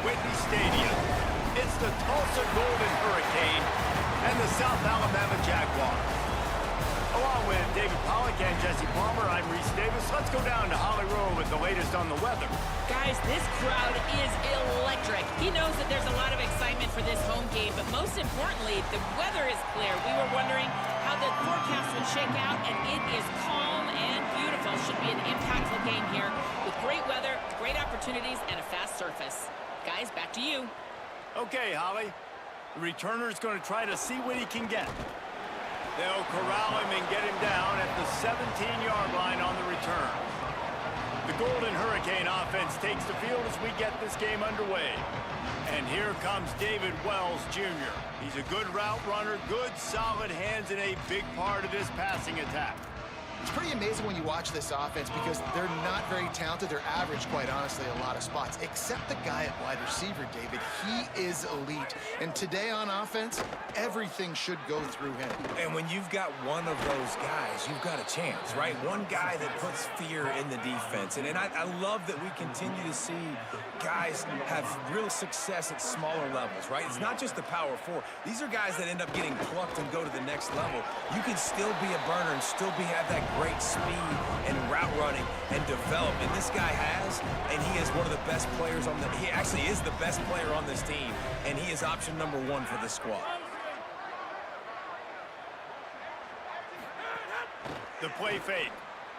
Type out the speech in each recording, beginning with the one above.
Whitney Stadium. It's the Tulsa Golden Hurricane and the South Alabama Jaguars. Along with David Pollack and Jesse Palmer, I'm Reese Davis. Let's go down to Holly Rowe with the latest on the weather. Guys, this crowd is electric. He knows that there's a lot of excitement for this home game, but most importantly, the weather is clear. We were wondering how the forecast would shake out, and it is calm and beautiful. Should be an impactful game here with great weather, great opportunities, and a fast surface. Guys, back to you. Okay, Holly. The returner's going to try to see what he can get. They'll corral him and get him down at the 17-yard line on the return. The Golden Hurricane offense takes the field as we get this game underway. And here comes David Wells, Jr. He's a good route runner, good solid hands, and a big part of this passing attack. It's pretty amazing when you watch this offense because they're not very talented. They're average, quite honestly, a lot of spots, except the guy at wide receiver, David. He is elite. And today on offense, everything should go through him. And when you've got one of those guys, you've got a chance, right? One guy that puts fear in the defense. And I love that we continue to see guys have real success at smaller levels, right? It's not just the power four. These are guys that end up getting plucked and go to the next level. You can still be a burner and still have that great speed and route running and develop. And this guy has, and he is one of the best players on he actually is the best player on this team, and he is option number one for this squad. The play fake.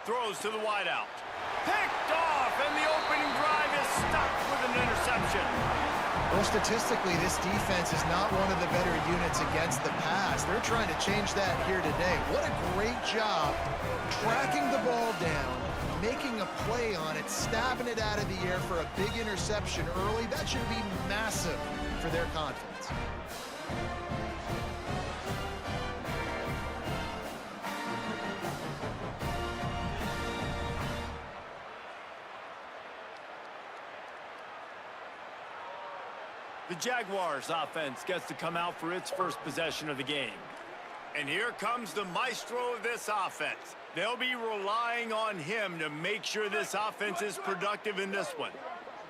Throws to the wideout. Picked off, and the opening drive is stuck with an interception. Well, statistically, this defense is not one of the better units against the pass. They're trying to change that here today. What a great job tracking the ball down, making a play on it, stabbing it out of the air for a big interception early. That should be massive for their confidence. The Jaguars offense gets to come out for its first possession of the game. And here comes the maestro of this offense. They'll be relying on him to make sure this offense is productive in this one.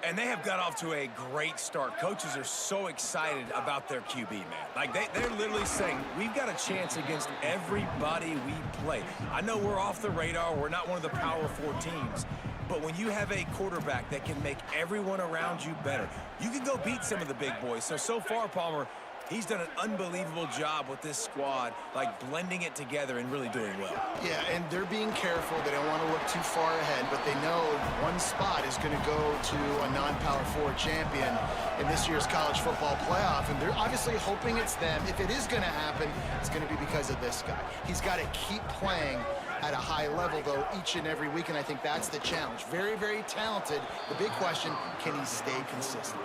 And they have got off to a great start. Coaches are so excited about their QB, man. Like, they're literally saying, we've got a chance against everybody we play. I know we're off the radar. We're not one of the Power 4 teams. But when you have a quarterback that can make everyone around you better, you can go beat some of the big boys. So far, Palmer, he's done an unbelievable job with this squad, like blending it together and really doing well. Yeah, and they're being careful. They don't want to look too far ahead, but they know one spot is going to go to a non-Power 4 champion in this year's college football playoff, and they're obviously hoping it's them. If it is going to happen, it's going to be because of this guy. He's got to keep playing at a high level, though, each and every week, and I think that's the challenge. Very, very talented. The big question, can he stay consistent?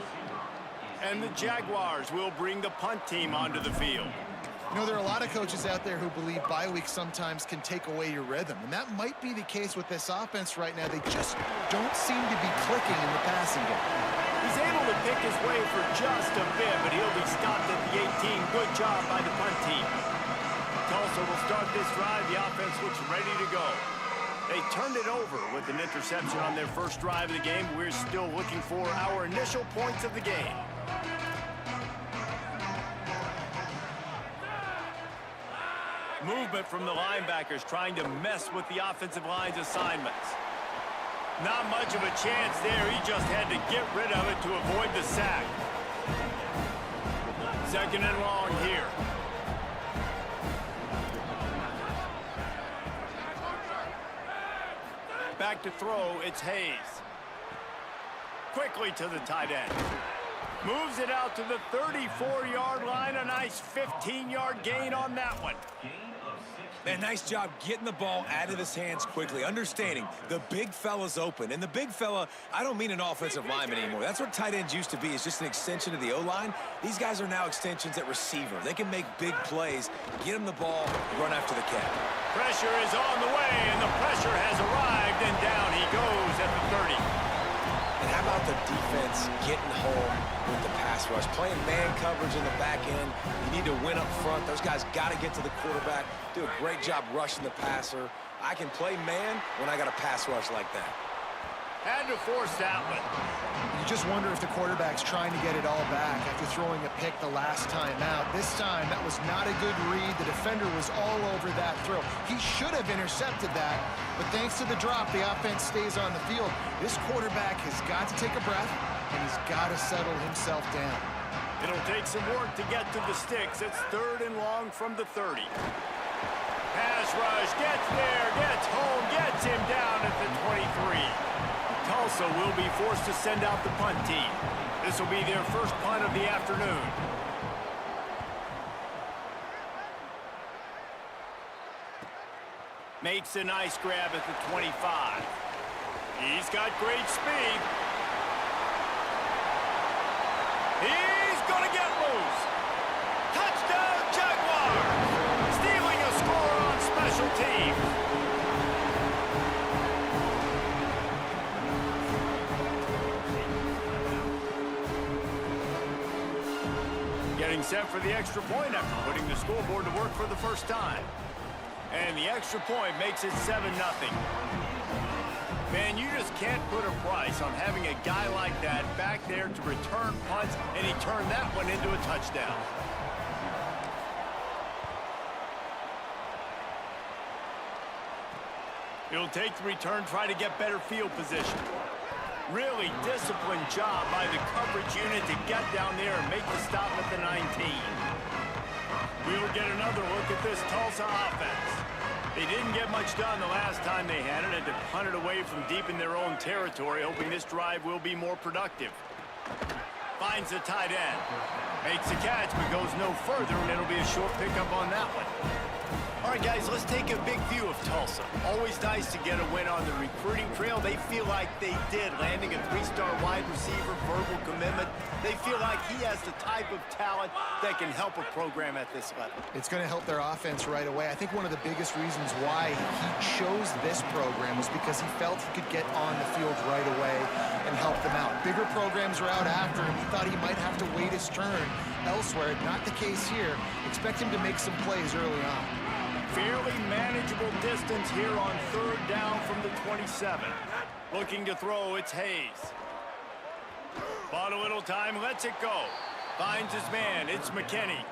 And the Jaguars will bring the punt team onto the field. You know, there are a lot of coaches out there who believe bye weeks sometimes can take away your rhythm, and that might be the case with this offense right now. They just don't seem to be clicking in the passing game. He's able to pick his way for just a bit, but he'll be stopped at the 18. Good job by the punt team. Tulsa will start this drive. The offense looks ready to go. They turned it over with an interception on their first drive of the game. We're still looking for our initial points of the game. Movement from the linebackers trying to mess with the offensive line's assignments. Not much of a chance there. He just had to get rid of it to avoid the sack. Second and long here. Back to throw, it's Hayes. Quickly to the tight end. Moves it out to the 34-yard line. A nice 15-yard gain on that one. Man, nice job getting the ball out of his hands quickly, understanding the big fella's open. And the big fella, I don't mean an offensive lineman anymore. That's what tight ends used to be, is just an extension of the O-line. These guys are now extensions at receiver. They can make big plays, get him the ball, run after the cat. Pressure is on the way, and the pressure has arrived, and down he goes at the 30. And how about the defense getting home with the pass rush? Playing man coverage in the back end. You need to win up front. Those guys got to get to the quarterback. Do a great job rushing the passer. I can play man when I got a pass rush like that. Had to force that one. You just wonder if the quarterback's trying to get it all back after throwing a pick the last time out. This time, that was not a good read. The defender was all over that throw. He should have intercepted that, but thanks to the drop, the offense stays on the field. This quarterback has got to take a breath, and he's got to settle himself down. It'll take some work to get to the sticks. It's 3rd and long from the 30. Pass rush, gets there, gets home, gets him down at the 23. Tulsa will be forced to send out the punt team. This will be their first punt of the afternoon. Makes a nice grab at the 25. He's got great speed. He's going to get loose. Touchdown, Jaguars! Stealing a score on special teams. Getting set for the extra point after putting the scoreboard to work for the first time. And the extra point makes it 7-0. Man, you just can't put a price on having a guy like that back there to return punts, and he turned that one into a touchdown. He'll take the return, try to get better field position. Really disciplined job by the coverage unit to get down there and make the stop at the 19. We'll get another look at this Tulsa offense. They didn't get much done the last time they had it, had to punt it away from deep in their own territory, hoping this drive will be more productive. Finds the tight end. Makes a catch, but goes no further, and it'll be a short pickup on that one. All right, guys, let's take a big view of Tulsa. Always nice to get a win on the recruiting trail. They feel like they did, landing a 3-star wide receiver, verbal commitment. They feel like he has the type of talent that can help a program at this level. It's going to help their offense right away. I think one of the biggest reasons why he chose this program was because he felt he could get on the field right away and help them out. Bigger programs are out after him. He thought he might have to wait his turn elsewhere. Not the case here. Expect him to make some plays early on. Fairly manageable distance here on 3rd down from the 27. Looking to throw, it's Hayes. Bought a little time, lets it go. Finds his man, it's McKinney.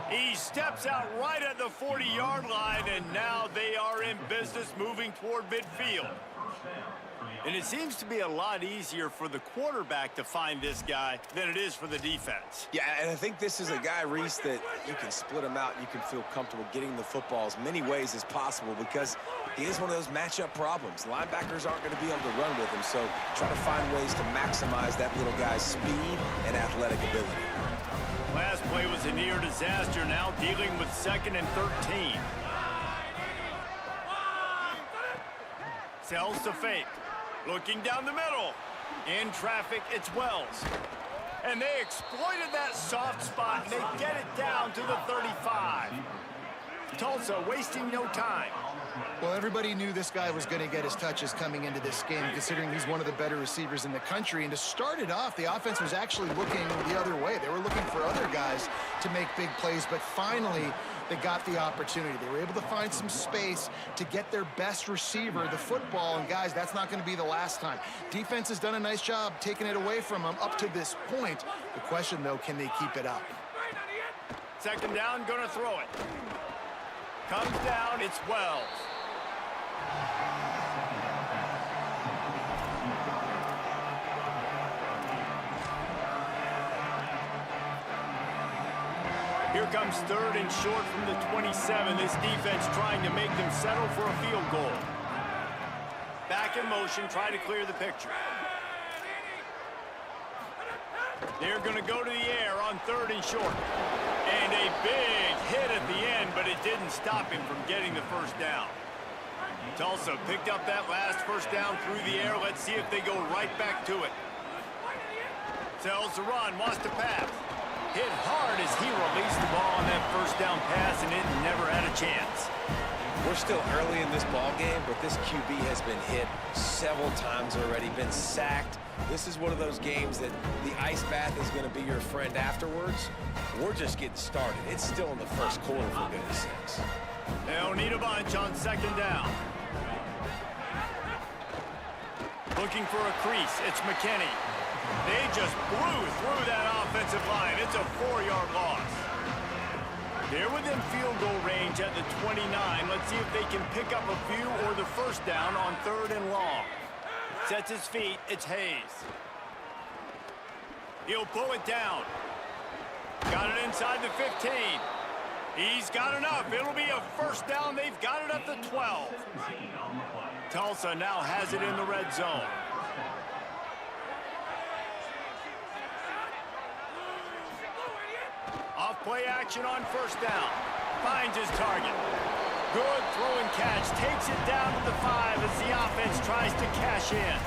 He steps out right at the 40-yard line, and now they are in business moving toward midfield. And it seems to be a lot easier for the quarterback to find this guy than it is for the defense. Yeah, and I think this is a guy, Reese, that you can split him out. You can feel comfortable getting the football as many ways as possible because he is one of those matchup problems. Linebackers aren't going to be able to run with him, so try to find ways to maximize that little guy's speed and athletic ability. Last play was a near disaster, now dealing with 2nd and 13. Sells to fake. Looking down the middle. In traffic, it's Wells. And they exploited that soft spot, and they get it down to the 35. Tulsa wasting no time. Well, everybody knew this guy was going to get his touches coming into this game, considering he's one of the better receivers in the country. And to start it off, the offense was actually looking the other way. They were looking for other guys to make big plays, but finally they got the opportunity. They were able to find some space to get their best receiver the football, and guys, that's not going to be the last time. Defense has done a nice job taking it away from them up to this point. The question, though, can they keep it up? 2nd down, gonna throw it. Comes down, it's Wells. Here comes 3rd and short from the 27. This defense trying to make them settle for a field goal. Back in motion, trying to clear the picture. They're going to go to the air on 3rd and short. And a big hit at the end, but it didn't stop him from getting the first down. Tulsa picked up that last first down through the air. Let's see if they go right back to it. Sells the run, wants to pass. Hit hard as he released the ball on that first down pass, and it never had a chance. We're still early in this ball game, but this QB has been hit several times already, been sacked. This is one of those games that the ice bath is going to be your friend afterwards. We're just getting started. It's still in the first quarter, for goodness sakes. They'll need a bunch on 2nd down. Looking for a crease. It's McKinney. They just blew through that offensive line. It's a 4-yard loss. They're within field goal range at the 29. Let's see if they can pick up a few or the first down on 3rd and long. Sets his feet. It's Hayes. He'll pull it down. Got it inside the 15. He's got enough. It'll be a first down. They've got it at the 12. Tulsa now has it in the red zone. Off play action on first down. Finds his target. Good throw and catch. Takes it down to the 5 as the offense tries to cash in.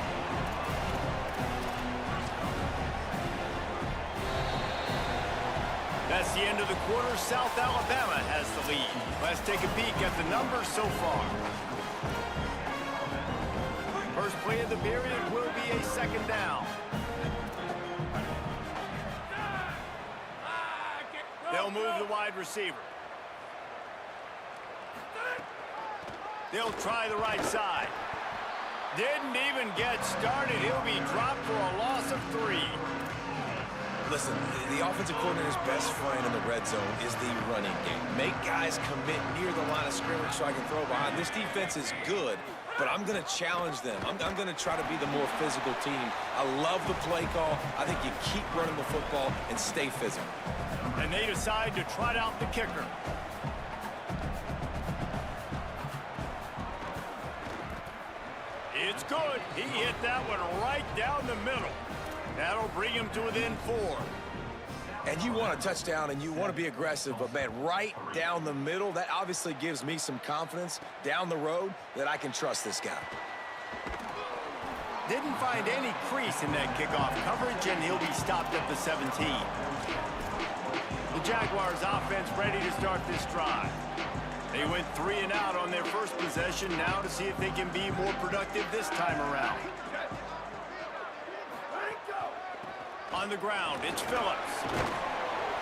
That's the end of the quarter. South Alabama has the lead. Let's take a peek at the numbers so far. First play of the period will be a second down. They'll move the wide receiver. They'll try the right side. Didn't even get started. He'll be dropped for a loss of 3. Listen, the offensive coordinator's best friend in the red zone is the running game. Make guys commit near the line of scrimmage so I can throw behind. This defense is good, but I'm going to challenge them. I'm going to try to be the more physical team. I love the play call. I think you keep running the football and stay physical. And they decide to trot out the kicker. It's good. He hit that one right down the middle. That'll bring him to within 4. And you want a touchdown and you want to be aggressive, but man, right down the middle, that obviously gives me some confidence down the road that I can trust this guy. Didn't find any crease in that kickoff coverage, and he'll be stopped at the 17. The Jaguars offense ready to start this drive. They went 3 and out on their first possession, now to see if they can be more productive this time around. On the ground, it's Phillips.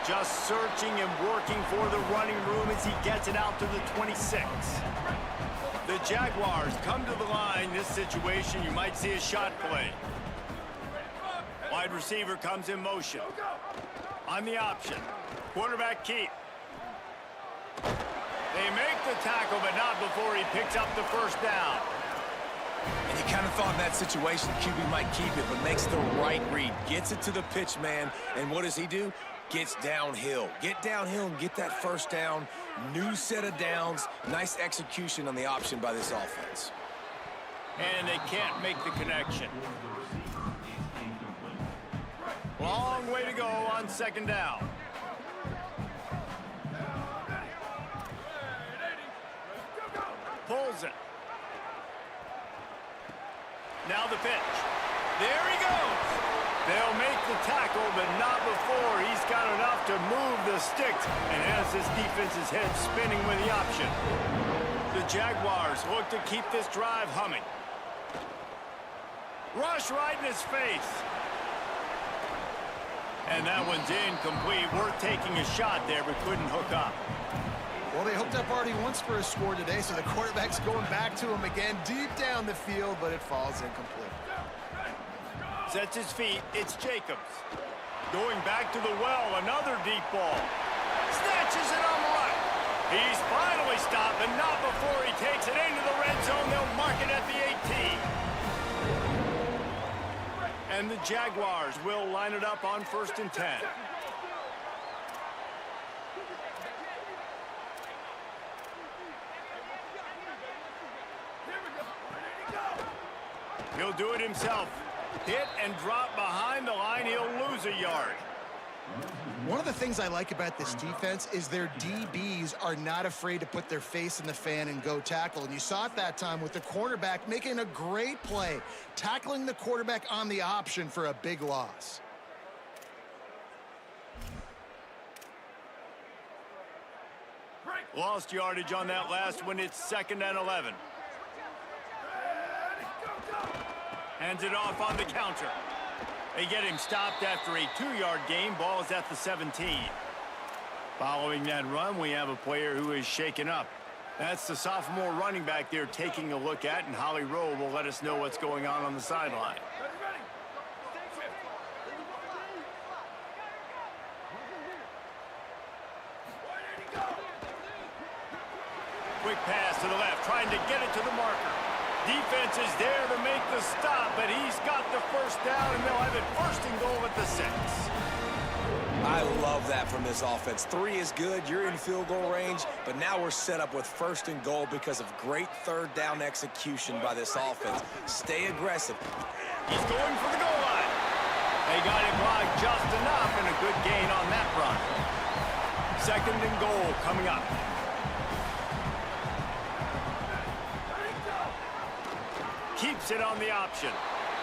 Just searching and working for the running room as he gets it out to the 26. The Jaguars come to the line. This situation, you might see a shot play. Wide receiver comes in motion. On the option. Quarterback keep. They make the tackle, but not before he picks up the first down. And you kind of thought in that situation QB might keep it, but makes the right read. Gets it to the pitch man, and what does he do? Gets downhill. Get downhill and get that first down. New set of downs. Nice execution on the option by this offense. And they can't make the connection. Long way to go on second down. Pulls it. Now the pitch. There he goes. They'll make the tackle, but not before he's got enough to move the sticks and has this defense's head spinning with the option. The Jaguars look to keep this drive humming. Rush right in his face. And that one's incomplete. Worth taking a shot there, but couldn't hook up. Well, they hooked up already once for a score today, so the quarterback's going back to him again deep down the field, but it falls incomplete. Sets his feet. It's Jacobs. Going back to the well, another deep ball. Snatches it on the right. He's finally stopped, but not before he takes it into the red zone. They'll mark it at the 18. And the Jaguars will line it up on 1st and 10. He'll do it himself. Hit and drop behind the line. He'll lose a yard. One of the things I like about this defense is their DBs are not afraid to put their face in the fan and go tackle. And you saw it that time with the cornerback making a great play, tackling the quarterback on the option for a big loss. Lost yardage on that last one. It's 2nd and 11. Hands it off on the counter. They get him stopped after a 2-yard gain. Ball is at the 17. Following that run, we have a player who is shaken up. That's the sophomore running back there taking a look at, and Holly Rowe will let us know what's going on the sideline. Quick pass to the left, trying to get it to the marker. Defense is there to make the stop, but he's got the first down, and they'll have it first and goal at the 6. I love that from this offense. 3 is good. You're in field goal range, but now we're set up with first and goal because of great third down execution by this offense. Stay aggressive. He's going for the goal line. They got him blocked just enough, and a good gain on that run. Second and goal coming up. Keeps it on the option.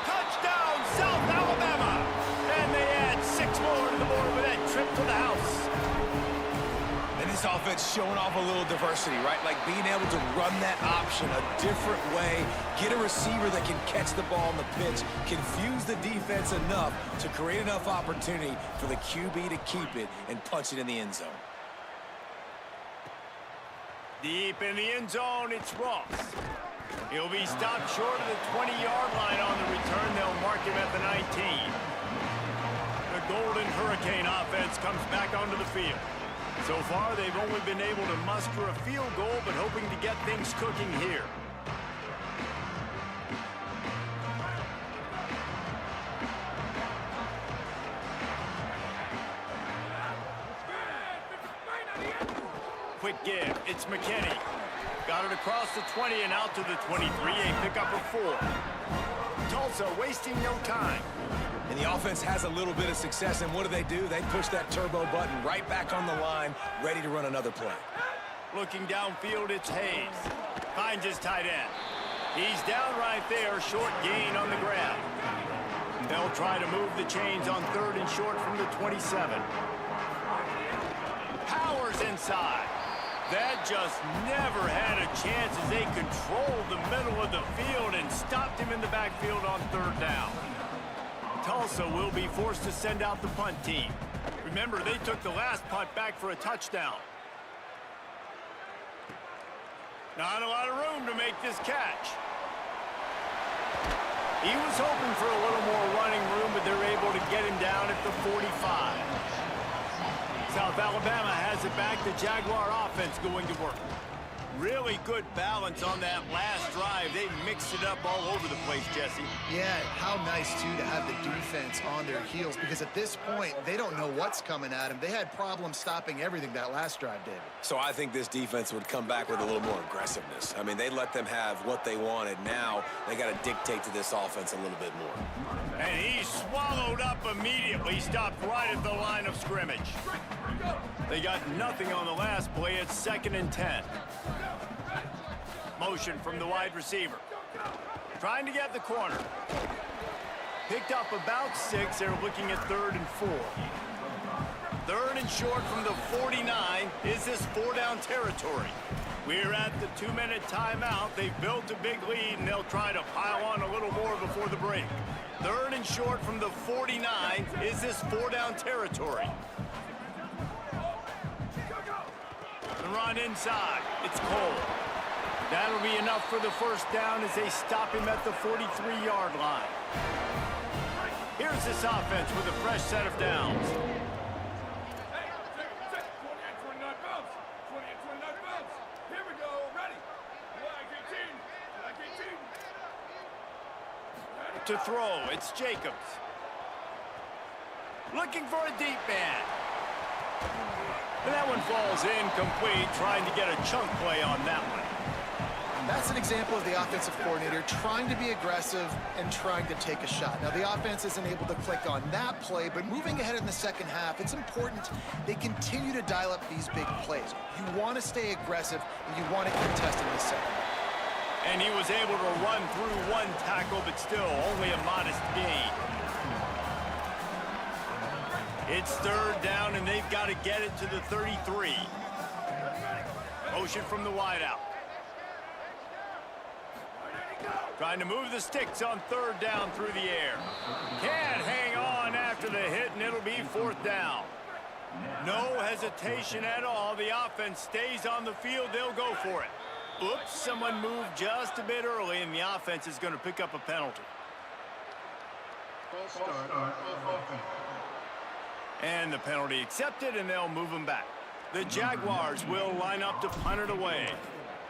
Touchdown, South Alabama! And they add 6 more to the board with that trip to the house. And this offense showing off a little diversity, right? Like being able to run that option a different way, get a receiver that can catch the ball on the pitch, confuse the defense enough to create enough opportunity for the QB to keep it and punch it in the end zone. Deep in the end zone, it's Ross. He'll be stopped short of the 20-yard line on the return. They'll mark him at the 19. The Golden Hurricane offense comes back onto the field. So far, they've only been able to muster a field goal, but hoping to get things cooking here. Quick give. It's McKinney. Got it across the 20 and out to the 23. A pickup of 4. Tulsa wasting no time. And the offense has a little bit of success, and what do? They push that turbo button right back on the line, ready to run another play. Looking downfield, it's Hayes. Finds his tight end. He's down right there, short gain on the grab. They'll try to move the chains on 3rd and short from the 27. Powers inside. That just never had a chance as they controlled the middle of the field and stopped him in the backfield on 3rd down. Tulsa will be forced to send out the punt team. Remember, they took the last punt back for a touchdown. Not a lot of room to make this catch. He was hoping for a little more running room, but they're able to get him down at the 45. South Alabama has it back. The Jaguar offense going to work. Really good balance on that last drive. They mixed it up all over the place, Jesse. Yeah, how nice, too, to have the defense on their heels, because at this point, they don't know what's coming at them. They had problems stopping everything that last drive, David. So I think this defense would come back with a little more aggressiveness. I mean, they let them have what they wanted. Now they got to dictate to this offense a little bit more. And he swallowed up immediately. Stopped right at the line of scrimmage. They got nothing on the last play. It's 2nd and 10. Motion from the wide receiver. Trying to get the corner. Picked up about 6. They're looking at 3rd and 4. 3rd and short from the 49. Is this 4-down territory? We're at the 2-minute timeout. They've built a big lead, and they'll try to pile on a little more before the break. 3rd and short from the 49. Is this 4-down territory? The run inside. It's Cole. That'll be enough for the first down as they stop him at the 43-yard line. Here's this offense with a fresh set of downs. To throw, it's Jacobs. Looking for a deep man. And that one falls incomplete, trying to get a chunk play on that one. That's an example of the offensive coordinator trying to be aggressive and trying to take a shot. Now, the offense isn't able to click on that play, but moving ahead in the second half, it's important they continue to dial up these big plays. You want to stay aggressive, and you want to contest in the second half. And he was able to run through one tackle, but still only a modest gain. It's 3rd down, and they've got to get it to the 33. Motion from the wideout. Trying to move the sticks on 3rd down through the air. Can't hang on after the hit, and it'll be 4th down. No hesitation at all. The offense stays on the field. They'll go for it. Oops, someone moved just a bit early, and the offense is going to pick up a penalty. And the penalty accepted, and they'll move them back. The Jaguars will line up to punt it away.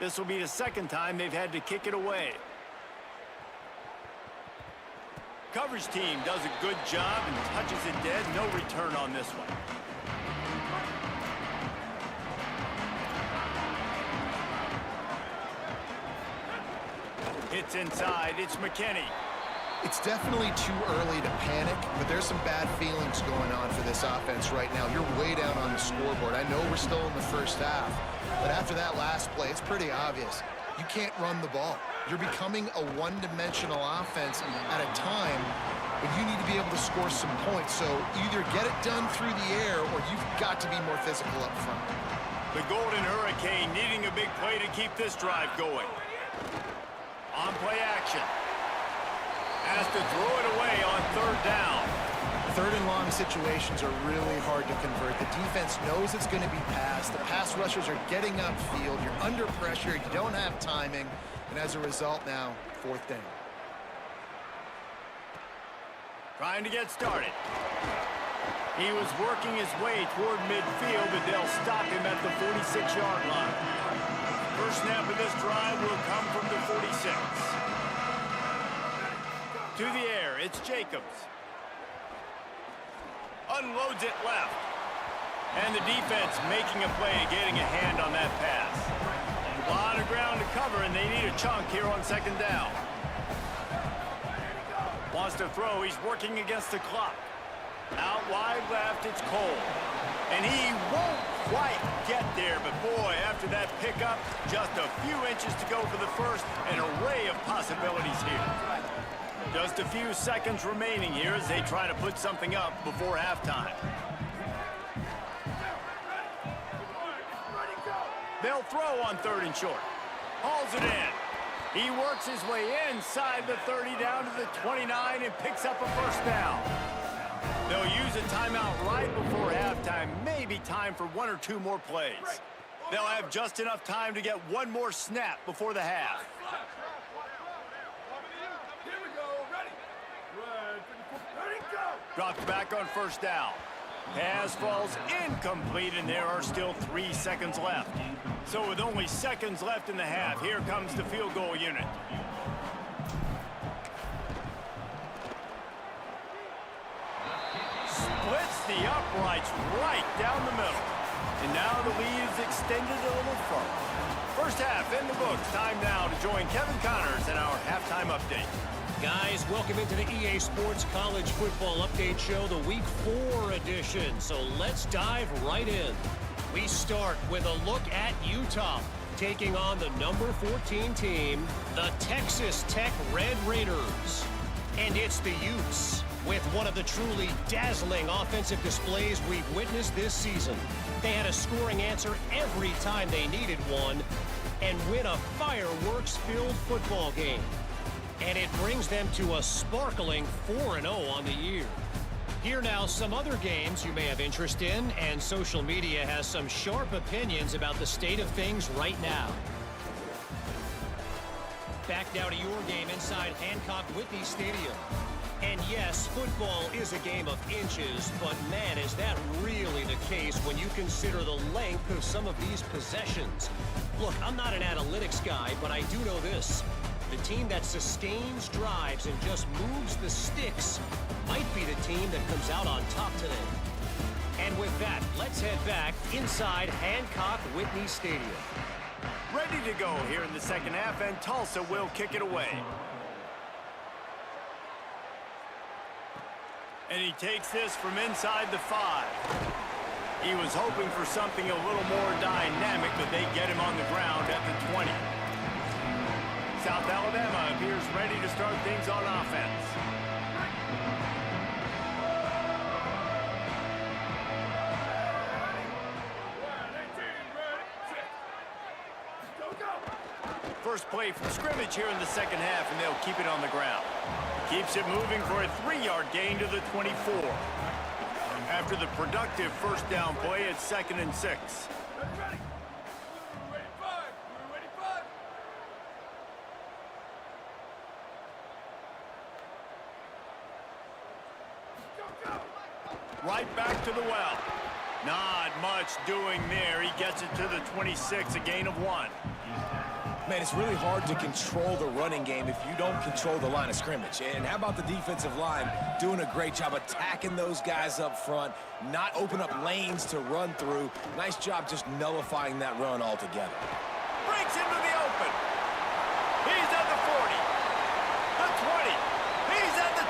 This will be the second time they've had to kick it away. Coverage team does a good job and touches it dead. No return on this one. It's inside. It's McKinney. It's definitely too early to panic, but there's some bad feelings going on for this offense right now. You're way down on the scoreboard. I know we're still in the first half, but after that last play, it's pretty obvious. You can't run the ball. You're becoming a one-dimensional offense at a time when you need to be able to score some points. So either get it done through the air or you've got to be more physical up front. The Golden Hurricane needing a big play to keep this drive going. On play action. Has to throw it away on third down. Third and long situations are really hard to convert. The defense knows it's going to be passed. The pass rushers are getting upfield. You're under pressure. You don't have timing. And as a result now, fourth down. Trying to get started. He was working his way toward midfield, but they'll stop him at the 46-yard line. First snap of this drive will come from the 46. To the air, it's Jacobs. Unloads it left. And the defense making a play, getting a hand on that pass. A lot of ground to cover, and they need a chunk here on second down. Wants to throw, he's working against the clock. Out wide left, it's Cole. And he won't quite get there, but boy, after that pickup, just a few inches to go for the first, an array of possibilities here. Just a few seconds remaining here as they try to put something up before halftime. They'll throw on third and short. Hauls it in. He works his way inside the 30 down to the 29 and picks up a first down. They'll use a timeout right before halftime. Maybe time for one or two more plays. They'll have just enough time to get one more snap before the half. Dropped back on first down. Pass falls incomplete, and there are still 3 seconds left. So with only seconds left in the half, here comes the field goal unit. Splits the uprights right down the middle. And now the lead is extended a little further. First half in the books. Time now to join Kevin Connors in our halftime update. Guys, welcome into the EA Sports College Football Update Show, the Week 4 edition. So let's dive right in. We start with a look at Utah, taking on the number 14 team, the Texas Tech Red Raiders. And it's the Utes with one of the truly dazzling offensive displays we've witnessed this season. They had a scoring answer every time they needed one and win a fireworks-filled football game. And it brings them to a sparkling 4-0 on the year. Here now, some other games you may have interest in, and social media has some sharp opinions about the state of things right now. Back now to your game inside Hancock-Whitney Stadium. And yes, football is a game of inches, but man, is that really the case when you consider the length of some of these possessions. Look, I'm not an analytics guy, but I do know this. The team that sustains drives and just moves the sticks might be the team that comes out on top today. And with that, let's head back inside Hancock-Whitney Stadium. Ready to go here in the second half, and Tulsa will kick it away. And he takes this from inside the 5. He was hoping for something a little more dynamic, but they get him on the ground at the 20. South Alabama appears ready to start things on offense. First play from scrimmage here in the second half, and they'll keep it on the ground. Keeps it moving for a 3-yard gain to the 24. After the productive first down play, it's 2nd and 6. Right back to the well. Not much doing there. He gets it to the 26, a gain of 1. Man, it's really hard to control the running game if you don't control the line of scrimmage. And how about the defensive line doing a great job attacking those guys up front, not open up lanes to run through. Nice job just nullifying that run altogether. Breaks into the open. He's at the 40. The 20. He's at the...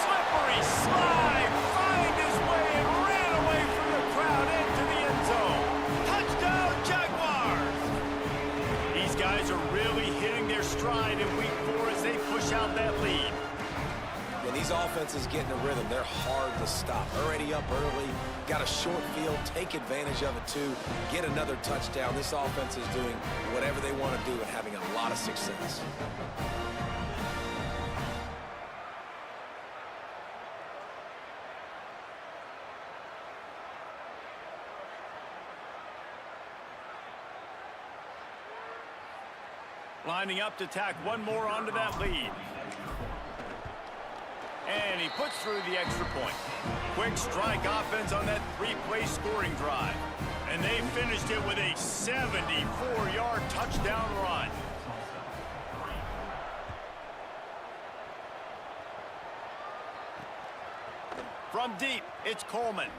Slippery slide. Find his way and ran away from the crowd into the end zone. Touchdown, Jaguars. These guys are really hitting their stride in week 4 as they push out that lead. And these offenses get in a rhythm. They're hard to stop. Already up early, got a short field, take advantage of it too, get another touchdown. This offense is doing whatever they want to do and having a lot of success. Lining up to tack one more onto that lead. And he puts through the extra point. Quick strike offense on that 3-play scoring drive. And they finished it with a 74-yard touchdown run. From deep, it's Coleman.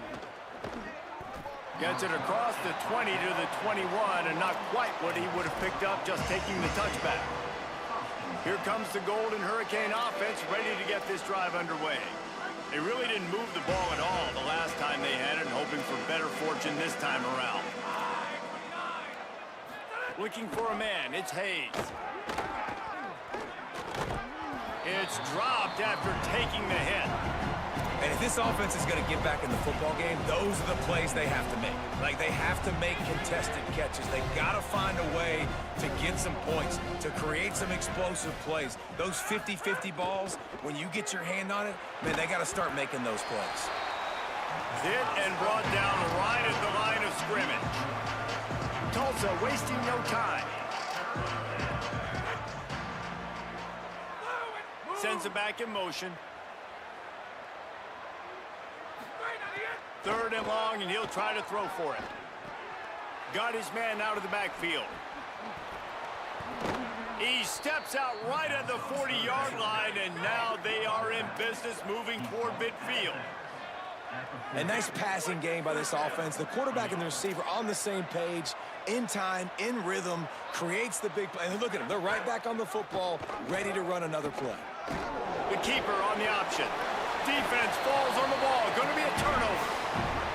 Gets it across the 20 to the 21, and not quite what he would have picked up just taking the touchback. Here comes the Golden Hurricane offense, ready to get this drive underway. They really didn't move the ball at all the last time they had it, hoping for better fortune this time around. Looking for a man, it's Hayes. It's dropped after taking the hit. And if this offense is going to get back in the football game, those are the plays they have to make. Like, they have to make contested catches. They've got to find a way to get some points, to create some explosive plays. Those 50-50 balls, when you get your hand on it, man, they got to start making those plays. Hit and brought down right at the line of scrimmage. Tulsa wasting no time. Sends it back in motion. 3rd and long, and he'll try to throw for it. Got his man out of the backfield. He steps out right at the 40-yard line, and now they are in business moving toward midfield. A nice passing game by this offense. The quarterback and the receiver on the same page, in time, in rhythm, creates the big play. And look at them. They're right back on the football, ready to run another play. The keeper on the option. Defense falls on the ball. Going to be a turnover.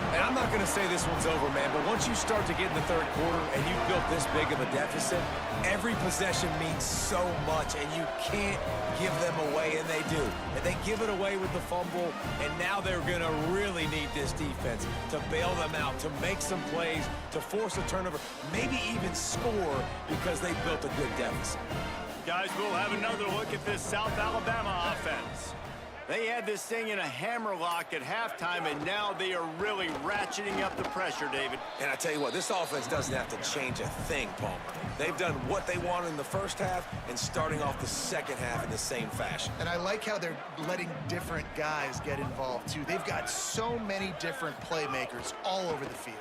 And I'm not going to say this one's over, man, but once you start to get in the 3rd quarter and you've built this big of a deficit, every possession means so much, and you can't give them away, and they do. And they give it away with the fumble, and now they're going to really need this defense to bail them out, to make some plays, to force a turnover, maybe even score because they built a good deficit. Guys, we'll have another look at this South Alabama offense. They had this thing in a hammerlock at halftime, and now they are really ratcheting up the pressure, David. And I tell you what, this offense doesn't have to change a thing, Palmer. They've done what they wanted in the first half and starting off the second half in the same fashion. And I like how they're letting different guys get involved, too. They've got so many different playmakers all over the field.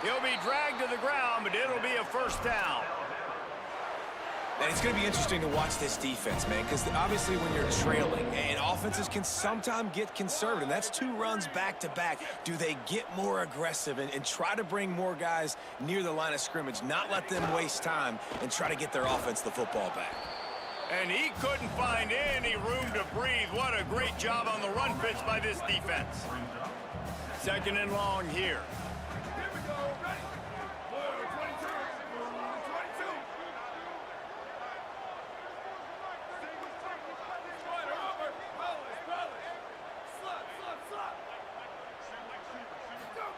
He'll be dragged to the ground, but it'll be a first down. And it's going to be interesting to watch this defense, man, because obviously when you're trailing, and offenses can sometimes get conservative. That's 2 runs back-to-back. Do they get more aggressive and try to bring more guys near the line of scrimmage, not let them waste time, and try to get their offense the football back? And he couldn't find any room to breathe. What a great job on the run fits by this defense. 2nd and long here.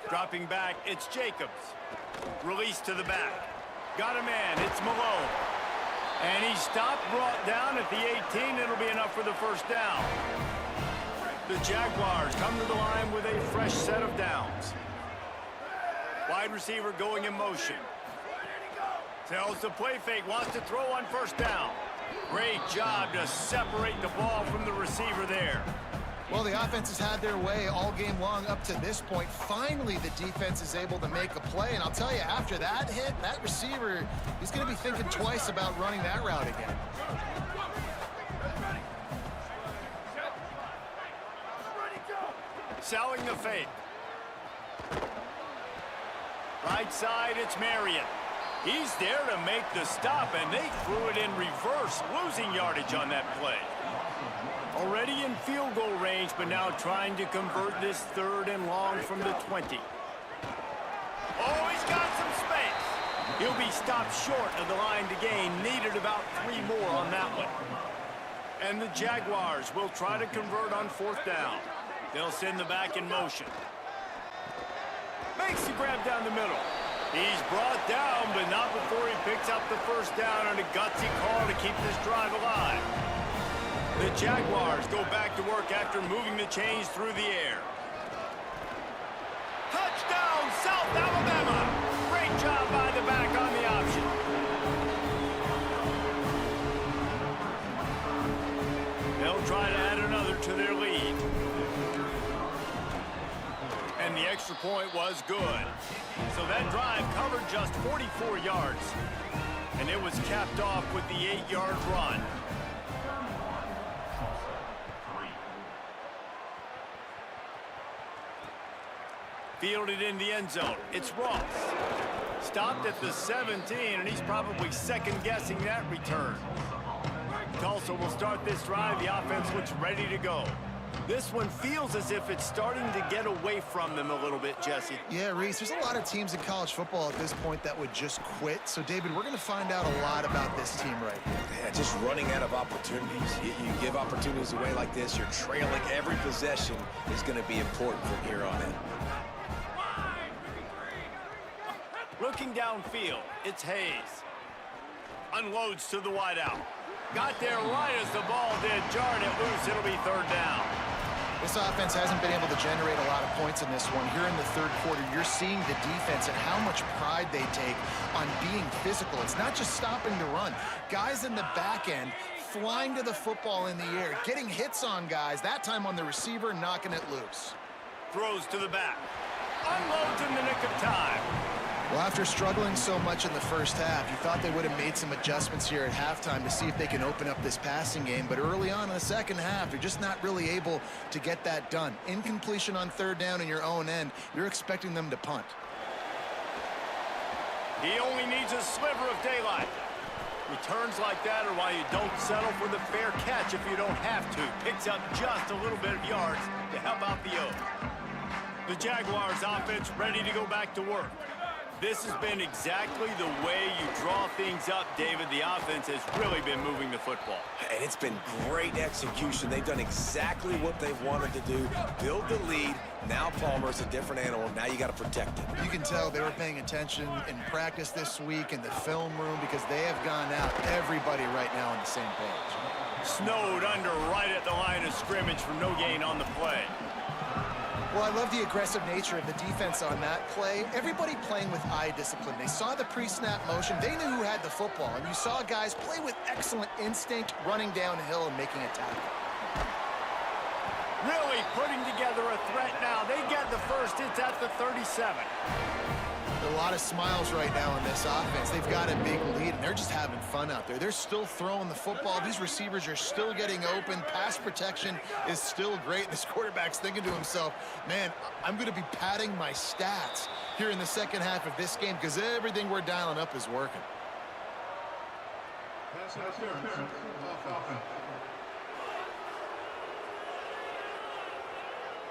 Dropping back, it's Jacobs. Release to the back. Got a man, it's Malone. And he stopped, brought down at the 18. It'll be enough for the first down. The Jaguars come to the line with a fresh set of downs. Wide receiver going in motion. Tells the play fake, wants to throw on first down. Great job to separate the ball from the receiver there. Well, the offense has had their way all game long up to this point. Finally, the defense is able to make a play. And I'll tell you, after that hit, that receiver, he's going to be thinking twice about running that route again. Selling the fake. Right side, it's Marion. He's there to make the stop, and they threw it in reverse, losing yardage on that play. Already in field goal range, but now trying to convert this 3rd and long from the 20. Oh, he's got some space. He'll be stopped short of the line to gain. Needed about 3 more on that one. And the Jaguars will try to convert on 4th down. They'll send the back in motion. Makes the grab down the middle. He's brought down, but not before he picks up the first down on a gutsy call to keep this drive alive. The Jaguars go back to work after moving the chains through the air. Touchdown, South Alabama! Great job by the back on the option. They'll try to add another to their lead. And the extra point was good. So that drive covered just 44 yards. And it was capped off with the 8-yard run. Fielded in the end zone. It's Ross. Stopped at the 17, and he's probably second-guessing that return. Tulsa will start this drive. The offense looks ready to go. This one feels as if it's starting to get away from them a little bit, Jesse. Yeah, Reese, there's a lot of teams in college football at this point that would just quit. So, David, we're going to find out a lot about this team right here. Yeah, just running out of opportunities. You give opportunities away like this, you're trailing. Every possession is going to be important from here on in. Looking downfield, it's Hayes. Unloads to the wideout. Got there right as the ball did. Jarred it loose. It'll be 3rd down. This offense hasn't been able to generate a lot of points in this one. Here in the 3rd quarter, you're seeing the defense and how much pride they take on being physical. It's not just stopping the run. Guys in the back end flying to the football in the air, getting hits on guys, that time on the receiver, knocking it loose. Throws to the back. Unloads in the nick of time. Well, after struggling so much in the first half, you thought they would have made some adjustments here at halftime to see if they can open up this passing game. But early on in the second half, they're just not really able to get that done. Incompletion on 3rd down in your own end, you're expecting them to punt. He only needs a sliver of daylight. Returns like that are why you don't settle for the fair catch if you don't have to. Picks up just a little bit of yards to help out the Oaks. The Jaguars offense ready to go back to work. This has been exactly the way you draw things up, David. The offense has really been moving the football. And it's been great execution. They've done exactly what they've wanted to do. Build the lead. Now Palmer's a different animal. Now you got to protect him. You can tell they were paying attention in practice this week in the film room because they have gone out, everybody right now on the same page. Snowed under right at the line of scrimmage for no gain on the play. Well, I love the aggressive nature of the defense on that play. Everybody playing with eye discipline. They saw the pre-snap motion. They knew who had the football. And you saw guys play with excellent instinct, running downhill and making a tackle. Really putting together a threat now. They get the first. It's at the 37. A lot of smiles right now on this offense. They've got a big lead, and they're just having fun out there. They're still throwing the football. These receivers are still getting open. Pass protection is still great. This quarterback's thinking to himself, man, I'm going to be padding my stats here in the second half of this game because everything we're dialing up is working.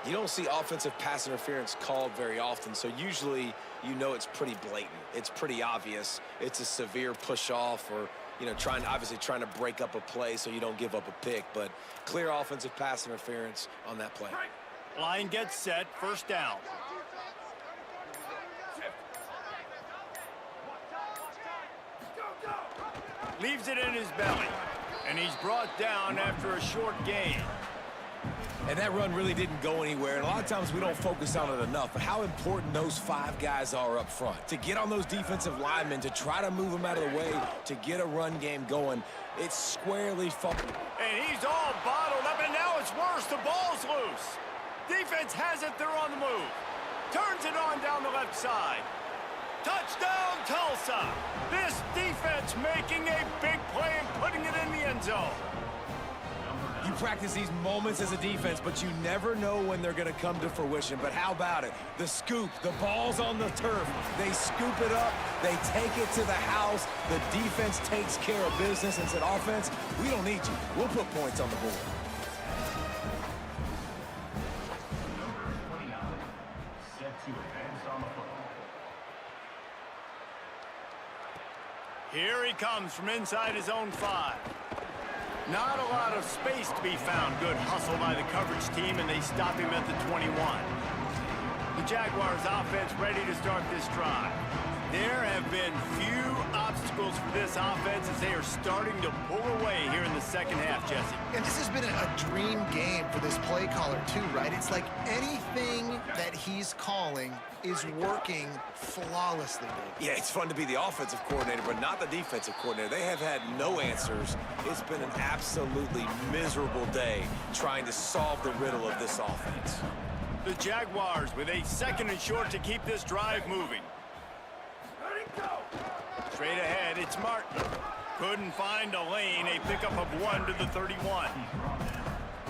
You don't see offensive pass interference called very often, so usually you know it's pretty blatant. It's pretty obvious. It's a severe push-off or, you know, obviously trying to break up a play so you don't give up a pick, but clear offensive pass interference on that play. Line gets set, first down. Leaves it in his belly, and he's brought down after a short gain. And that run really didn't go anywhere, and a lot of times we don't focus on it enough, but how important those 5 guys are up front. To get on those defensive linemen, to try to move them out of the way, to get a run game going, it's squarely focused. And he's all bottled up, and now it's worse. The ball's loose. Defense has it. They're on the move. Turns it on down the left side. Touchdown, Tulsa. This defense making a big play and putting it in the end zone. You practice these moments as a defense, but you never know when they're going to come to fruition. But how about it? The scoop, the ball's on the turf. They scoop it up. They take it to the house. The defense takes care of business and said, offense, we don't need you. We'll put points on the board. Here he comes from inside his own 5. Not a lot of space to be found. Good hustle by the coverage team, and they stop him at the 21. The Jaguars offense ready to start this drive. There have been few obstacles for this offense as they are starting to pull away here in the second half, Jesse. And this has been a dream game for this play caller, too, right? It's like anything that he's calling is working flawlessly, dude. Yeah, it's fun to be the offensive coordinator, but not the defensive coordinator. They have had no answers. It's been an absolutely miserable day trying to solve the riddle of this offense. The Jaguars with a 2nd and short to keep this drive moving. Straight ahead, it's Martin. Couldn't find a lane. A pickup of 1 to the 31.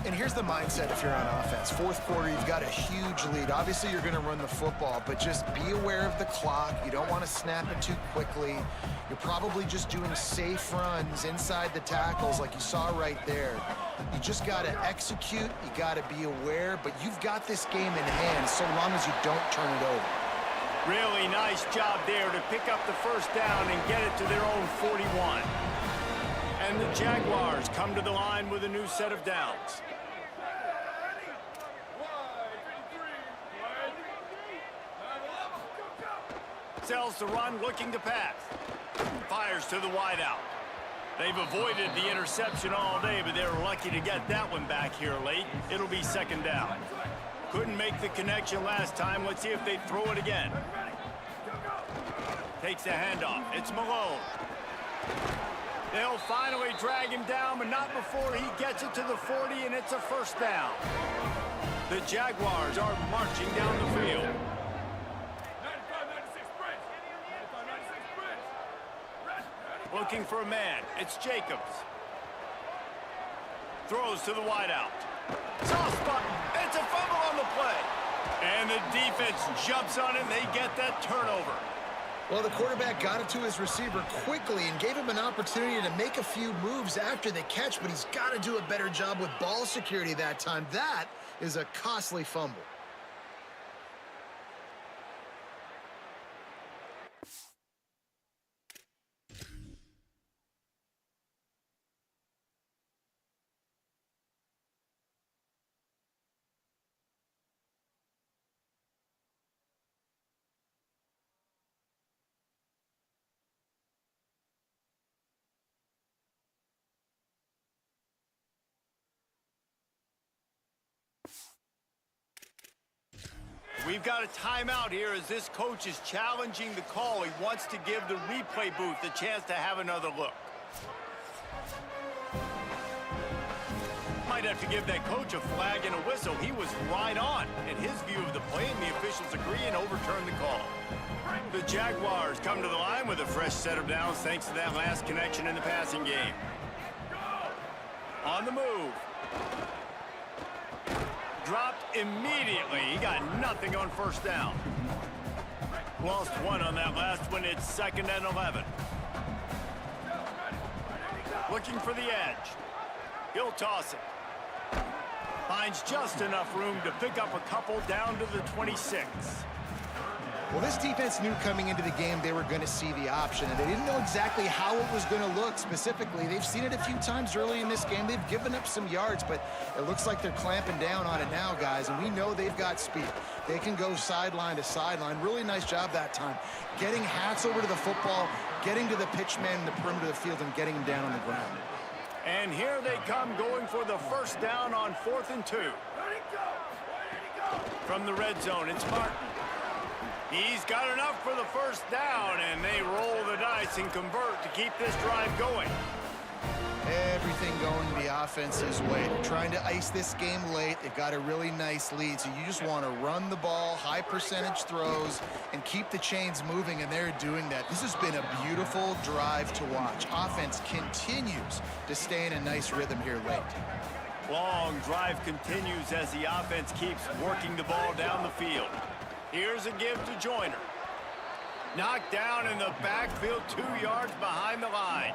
And here's the mindset if you're on offense. 4th quarter, you've got a huge lead. Obviously, you're going to run the football, but just be aware of the clock. You don't want to snap it too quickly. You're probably just doing safe runs inside the tackles like you saw right there. You just got to execute. You got to be aware, but you've got this game in hand so long as you don't turn it over. Really nice job there to pick up the first down and get it to their own 41. And the Jaguars come to the line with a new set of downs. Sells the run, looking to pass. Fires to the wideout. They've avoided the interception all day, but they're lucky to get that one back here late. It'll be 2nd down. Couldn't make the connection last time. Let's see if they throw it again. Takes the handoff. It's Malone. They'll finally drag him down, but not before he gets it to the 40, and it's a 1st down. The Jaguars are marching down the field. Looking for a man. It's Jacobs. Throws to the wideout. Soft spot. It's a fumble on the play. And the defense jumps on it, and they get that turnover. Well, the quarterback got it to his receiver quickly and gave him an opportunity to make a few moves after the catch, but he's got to do a better job with ball security that time. That is a costly fumble. We've got a timeout here as this coach is challenging the call. He wants to give the replay booth a chance to have another look. Might have to give that coach a flag and a whistle. He was right on in his view of the play, and the officials agree and overturn the call. The Jaguars come to the line with a fresh set of downs thanks to that last connection in the passing game. On the move. Dropped immediately. He got nothing on 1st down. Lost 1 on that last one. It's 2nd and 11. Looking for the edge. He'll toss it. Finds just enough room to pick up a couple down to the 26. Well, this defense knew coming into the game they were going to see the option, and they didn't know exactly how it was going to look specifically. They've seen it a few times early in this game. They've given up some yards, but it looks like they're clamping down on it now, guys, and we know they've got speed. They can go sideline to sideline. Really nice job that time. Getting hats over to the football, getting to the pitch man in the perimeter of the field, and getting him down on the ground. And And here they come going for the first down on 4th and 2. From the red zone, it's Martin. He's got enough for the first down, and they roll the dice and convert to keep this drive going. Everything going the offense's way. They're trying to ice this game late. They've got a really nice lead, so you just want to run the ball, high percentage throws, and keep the chains moving, and they're doing that. This has been a beautiful drive to watch. Offense continues to stay in a nice rhythm here late. Long drive continues as the offense keeps working the ball down the field. Here's a give to Joyner. Knocked down in the backfield, 2 yards behind the line.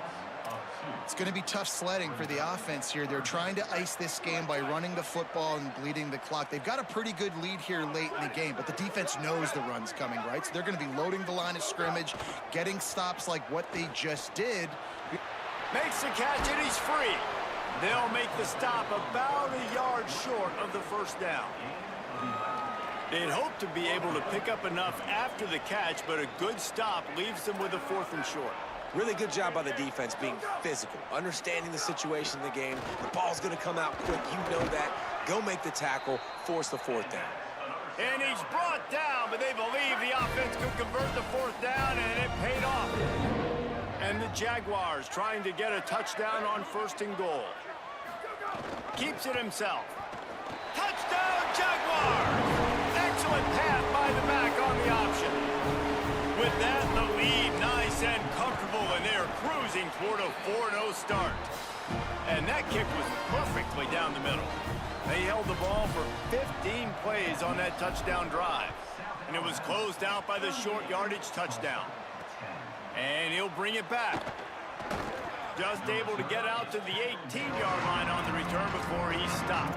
It's going to be tough sledding for the offense here. They're trying to ice this game by running the football and bleeding the clock. They've got a pretty good lead here late in the game, but the defense knows the run's coming, right? So they're going to be loading the line of scrimmage, getting stops like what they just did. Makes the catch, and he's free. They'll make the stop about a yard short of the first down. They'd hope to be able to pick up enough after the catch, but a good stop leaves them with a 4th and short. Really good job by the defense being physical, understanding the situation in the game. The ball's going to come out quick. You know that. Go make the tackle, force the 4th down. And he's brought down, but they believe the offense could convert the 4th down, and it paid off. And the Jaguars trying to get a touchdown on 1st and goal. Keeps it himself. Touchdown, Jaguars! Excellent pass by the back on the option. With that, the lead nice and comfortable, and they are cruising toward a 4-0 start. And that kick was perfectly down the middle. They held the ball for 15 plays on that touchdown drive, and it was closed out by the short yardage touchdown. And he'll bring it back. Just able to get out to the 18-yard line on the return before he stops.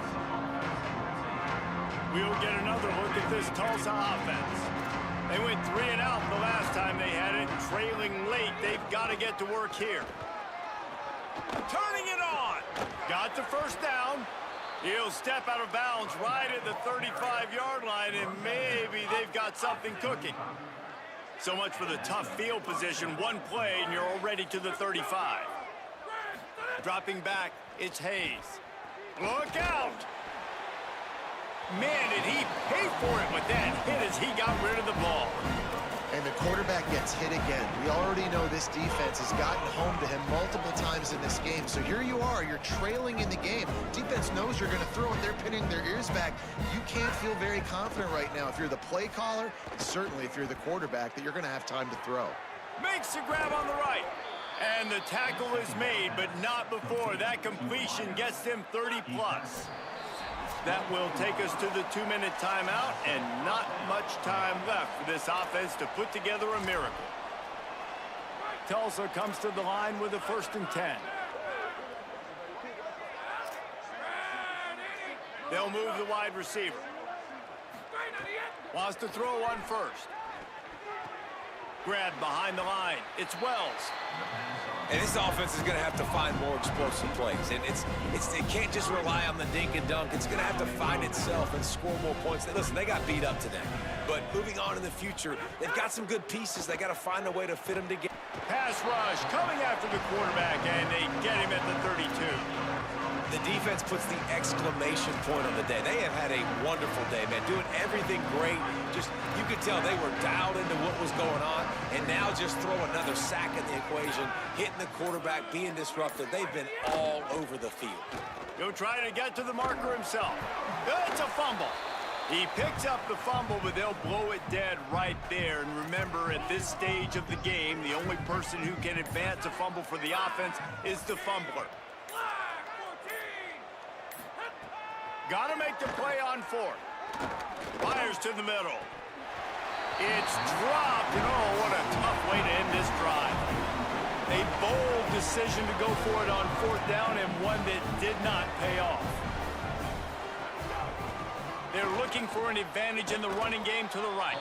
We'll get another look at this Tulsa offense. They went 3 and out the last time they had it. Trailing late, they've got to get to work here. Turning it on. Got the first down. He'll step out of bounds right at the 35-yard line, and maybe they've got something cooking. So much for the tough field position. One play, and you're already to the 35. Dropping back, it's Hayes. Look out! Man, did he pay for it with that hit as he got rid of the ball. And the quarterback gets hit again. We already know this defense has gotten home to him multiple times in this game. So here you are, you're trailing in the game. Defense knows you're going to throw and they're pinning their ears back. You can't feel very confident right now if you're the play caller, and certainly if you're the quarterback, that you're going to have time to throw. Makes the grab on the right. And the tackle is made, but not before that completion gets them 30-plus. That will take us to the 2-minute timeout, and not much time left for this offense to put together a miracle. Tulsa comes to the line with a 1st and 10. They'll move the wide receiver. Wants to throw on 1st. Grab behind the line. It's Wells. And this offense is going to have to find more explosive plays. And it can't just rely on the dink and dunk. It's going to have to find itself and score more points. Listen, they got beat up today. But moving on in the future, they've got some good pieces. They got to find a way to fit them together. Pass rush coming after the quarterback, and they get him at the 32. The defense puts the exclamation point on the day. They have had a wonderful day, man, doing everything great. Just, you could tell they were dialed into what was going on, and now just throw another sack in the equation, hitting the quarterback, being disruptive. They've been all over the field. He'll try to get to the marker himself. It's a fumble. He picks up the fumble, but they'll blow it dead right there. And remember, at this stage of the game, the only person who can advance a fumble for the offense is the fumbler. Got to make the play on 4th. Fires to the middle. It's dropped, and oh, what a tough way to end this drive. A bold decision to go for it on 4th down, and one that did not pay off. They're looking for an advantage in the running game to the right.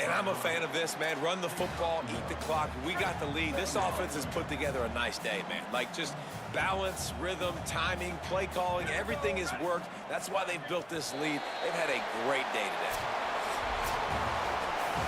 And I'm a fan of this, man. Run the football, eat the clock. We got the lead. This offense has put together a nice day, man. Like, just balance, rhythm, timing, play calling, everything has worked. That's why they've built this lead. They've had a great day today.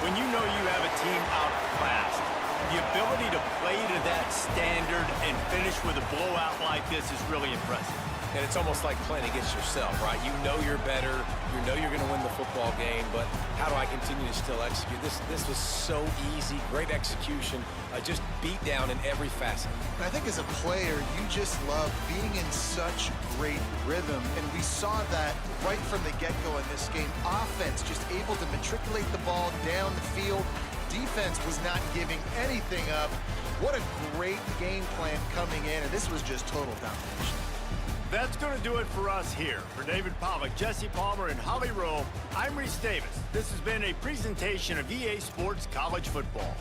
When you know you have a team outclassed, The ability to play to that standard and finish with a blowout like this is really impressive. And it's almost like playing against yourself, right? You know you're better. You know you're going to win the football game, but how do I continue to still execute? This was so easy. Great execution. Just beat down in every facet. I think as a player, you just love being in such great rhythm, and we saw that right from the get-go in this game. Offense just able to matriculate the ball down the field. Defense was not giving anything up. What a great game plan coming in, and this was just total domination. That's going to do it for us here. For David Pollack, Jesse Palmer, and Holly Rowe, I'm Reese Davis. This has been a presentation of EA Sports College Football.